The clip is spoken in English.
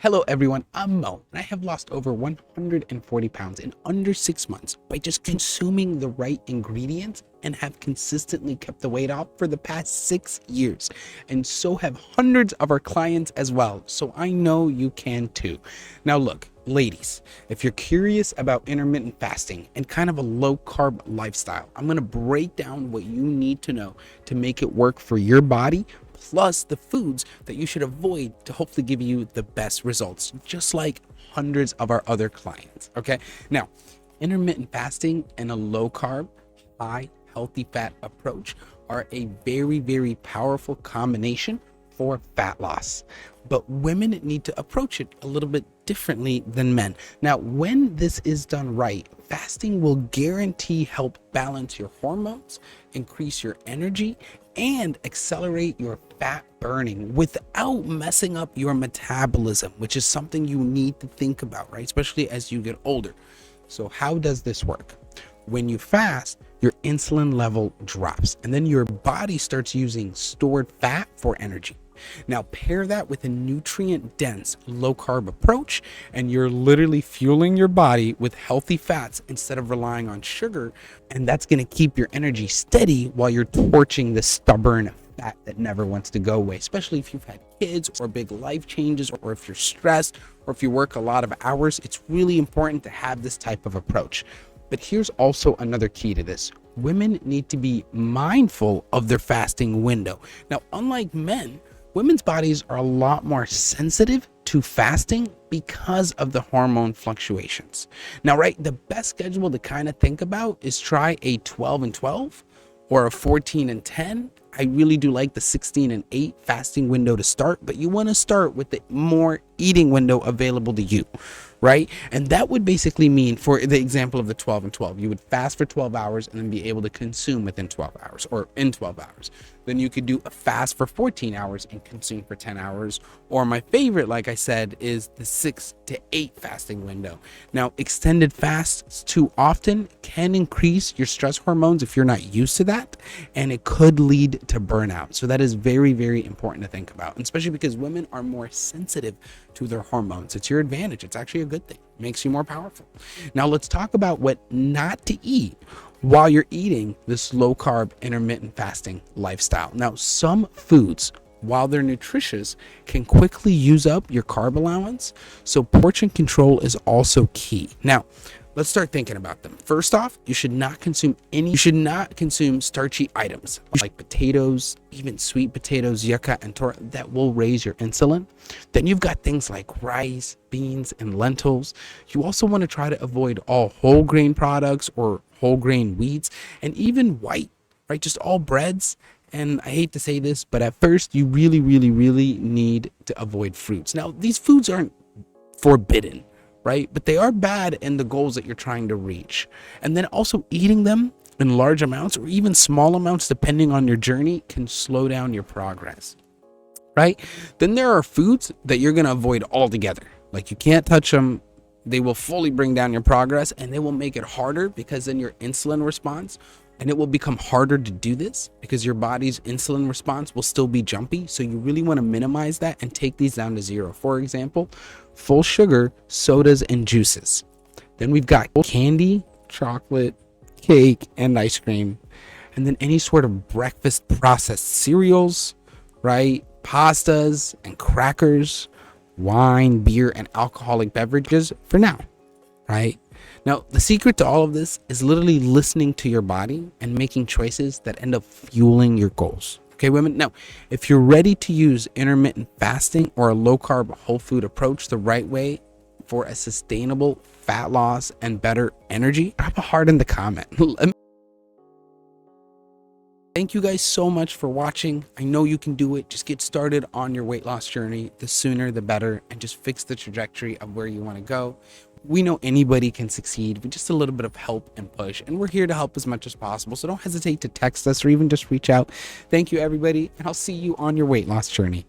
Hello everyone, I'm Mo, and I have lost over 140 pounds in under 6 months by just consuming the right ingredients and have consistently kept the weight off for the past 6 years. And so have hundreds of our clients as well, so I know you can too. Now look, ladies, if you're curious about intermittent fasting and kind of a low carb lifestyle, I'm going to break down what you need to know to make it work for your body, plus the foods that you should avoid to hopefully give you the best results, just like hundreds of our other clients. Okay, now intermittent fasting and a low carb, high healthy fat approach are a very powerful combination for fat loss, but women need to approach it a little bit differently than men. Now, when this is done right, fasting will guarantee help balance your hormones, increase your energy, and accelerate your fat burning without messing up your metabolism, which is something you need to think about, right? Especially as you get older. So how does this work? When you fast, your insulin level drops, and then your body starts using stored fat for energy. Now pair that with a nutrient dense low carb approach and you're literally fueling your body with healthy fats instead of relying on sugar, and that's going to keep your energy steady while you're torching the stubborn fat that never wants to go away, especially if you've had kids or big life changes, or if you're stressed, or if you work a lot of hours. It's really important to have this type of approach. But here's also another key to this. Women need to be mindful of their fasting window. Now, unlike men, women's bodies are a lot more sensitive to fasting because of the hormone fluctuations. Now, right, the best schedule to kind of think about is try a 12 and 12 or a 14 and 10. I really do like the 16 and 8 fasting window to start, but you want to start with the more eating window available to you, right? And that would basically mean, for the example of the 12 and 12, you would fast for 12 hours and then be able to consume within 12 hours or in 12 hours. Then you could do a fast for 14 hours and consume for 10 hours. Or my favorite, like I said, is the 6 to 8 fasting window. Now, extended fasts too often can increase your stress hormones if you're not used to that, and it could lead to burnout. So that is very important to think about, and especially because women are more sensitive to their hormones. It's your advantage. It's actually a good thing. It makes you more powerful. Now let's talk about what not to eat while you're eating this low carb intermittent fasting lifestyle. Now, some foods, while they're nutritious, can quickly use up your carb allowance, so portion control is also key. Now, let's start thinking about them. First off, you should not consume starchy items like potatoes, even sweet potatoes, yucca, and torta that will raise your insulin. Then you've got things like rice, beans, and lentils. You also want to try to avoid all whole grain products or whole grain wheats, and even white, right? Just all breads. And I hate to say this, but at first you really need to avoid fruits. Now, these foods aren't forbidden, right? But they are bad in the goals that you're trying to reach. And then also eating them in large amounts or even small amounts, depending on your journey, can slow down your progress, right? Then there are foods that you're going to avoid altogether. Like, you can't touch them. They will fully bring down your progress, and they will make it harder because then your insulin response, and it will become harder to do this because your body's insulin response will still be jumpy. So you really want to minimize that and take these down to zero. For example, full sugar sodas and juices. Then we've got candy, chocolate, cake, and ice cream. And then any sort of breakfast processed cereals, right? Pastas and crackers, wine, beer, and alcoholic beverages for now, right? Now, the secret to all of this is literally listening to your body and making choices that end up fueling your goals. Okay, women? Now, if you're ready to use intermittent fasting or a low carb whole food approach the right way for a sustainable fat loss and better energy, drop a heart in the comment. Thank you guys so much for watching. I know you can do it. Just get started on your weight loss journey. The sooner, the better, and just fix the trajectory of where you want to go. We know anybody can succeed with just a little bit of help and push, and we're here to help as much as possible. So don't hesitate to text us or even just reach out. Thank you, everybody, and I'll see you on your weight loss journey.